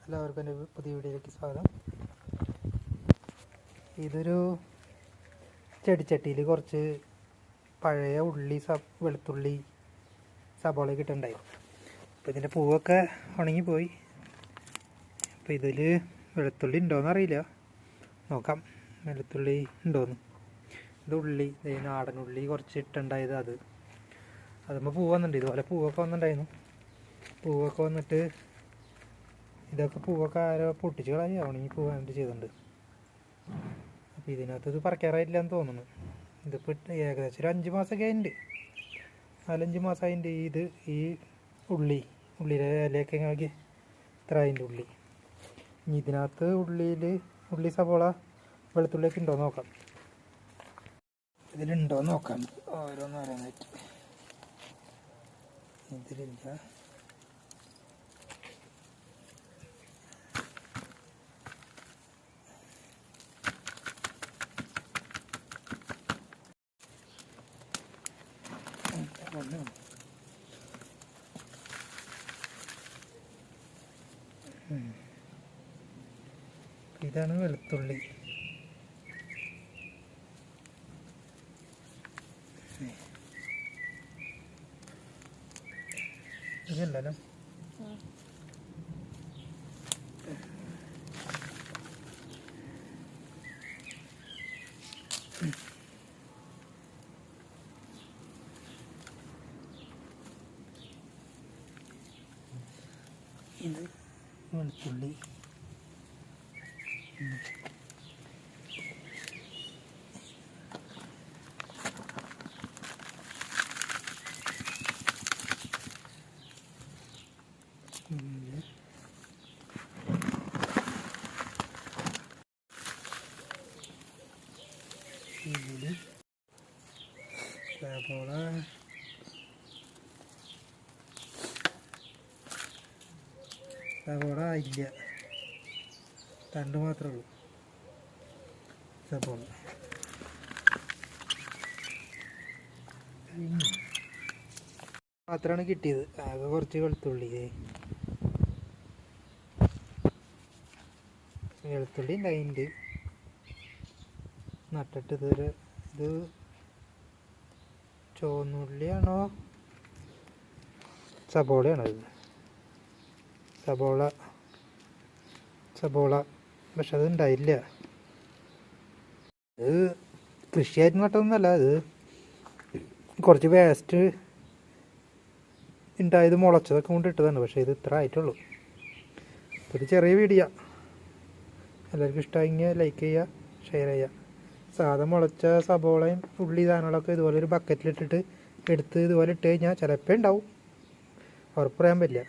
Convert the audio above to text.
എല്ലാവർക്കും എൻ്റെ പുതിയ വീഡിയോയിലേക്ക് സ്വാഗതം. ഇതൊരു ചെടിച്ചട്ടിയിൽ കുറച്ച് പഴയ ഉള്ളി, വെളുത്തുള്ളി, സബോളയൊക്കെ ഇട്ടുണ്ടായി. അപ്പോൾ ഇതിൻ്റെ പൂവൊക്കെ ഉണങ്ങിപ്പോയി. അപ്പോൾ ഇതിൽ വെളുത്തുള്ളി ഉണ്ടോയെന്ന് അറിയില്ല, നോക്കാം വെളുത്തുള്ളി ഉണ്ടോയെന്ന്. ഇത് ഉള്ളി, നാടൻ ഉള്ളി കുറച്ച് ഇട്ടുണ്ടായത്, അതുമ്പോൾ പൂവ് വന്നിട്ടുണ്ട്. ഇതുപോലെ പൂവൊക്കെ വന്നിട്ടുണ്ടായിരുന്നു. പൂവൊക്കെ വന്നിട്ട് ഇതൊക്കെ പൂവൊക്കെ ആരോ പൊട്ടിച്ച് കളയാ, ഉണങ്ങി പോകാനായിട്ട് ചെയ്തിട്ടുണ്ട്. അപ്പോൾ ഇതിനകത്ത് ഇത് പറിക്കാറായിട്ടില്ലെന്ന് തോന്നുന്നു. ഇതിപ്പോൾ ഏകദേശം ഒരു 5 മാസമൊക്കെ അതിൻ്റെ 4-5 മാസം അതിൻ്റെ ഈ ഉള്ളിയുടെ ഇലയൊക്കെ നോക്കി ഇത്ര അതിൻ്റെ ഉള്ളി. ഇനി ഇതിനകത്ത് ഉള്ളി, സവോള, വെളുത്തുള്ളിയൊക്കെ ഉണ്ടോ നോക്കാം. ഇതിലുണ്ടോ നോക്കാം, ഓരോന്ന് പറയാനായിട്ട്. ഇതിലില്ല. ഇതാണ് വെളുത്തുള്ളി. ഇതല്ലല്ലോ, ഇത് വെളുത്തുള്ളി. ഇതിൽ സവോള ഇല്ല, തണ്ട് മാത്രമേ ഉള്ളൂ. സവോള മാത്രമാണ് കിട്ടിയത്. ആകെ കുറച്ച് വെളുത്തുള്ളി ഉണ്ടായിട്ടുണ്ട്. നട്ടിട്ട് ഇത് ചുവന്നുള്ളിയാണോ സബോളയാണോ? ഇത് സബോള പക്ഷെ അത് ഉണ്ടായില്ല. ഇത് കൃഷിയായിട്ട് നട്ടതൊന്നുമല്ല, ഇത് കുറച്ച് വേസ്റ്റ് ഉണ്ടായത് മുളച്ചതൊക്കെ കൊണ്ട് ഇട്ടതാണ്. പക്ഷേ ഇത് ഇത്ര ആയിട്ടുള്ളൂ. ഒരു ചെറിയ വീഡിയോ, എല്ലാവർക്കും ഇഷ്ടമായെങ്കിൽ ലൈക്ക് ചെയ്യുക, ഷെയർ ചെയ്യുക. സാധാ മുളച്ച സബോളയും ഉള്ളി സാധനങ്ങളൊക്കെ ഇതുപോലെ ഒരു ബക്കറ്റിലിട്ടിട്ട് എടുത്ത് ഇതുപോലെ ഇട്ട് കഴിഞ്ഞാൽ ചിലപ്പോൾ ഉണ്ടാവും, ഉറപ്പ് പറയാൻ പറ്റില്ല.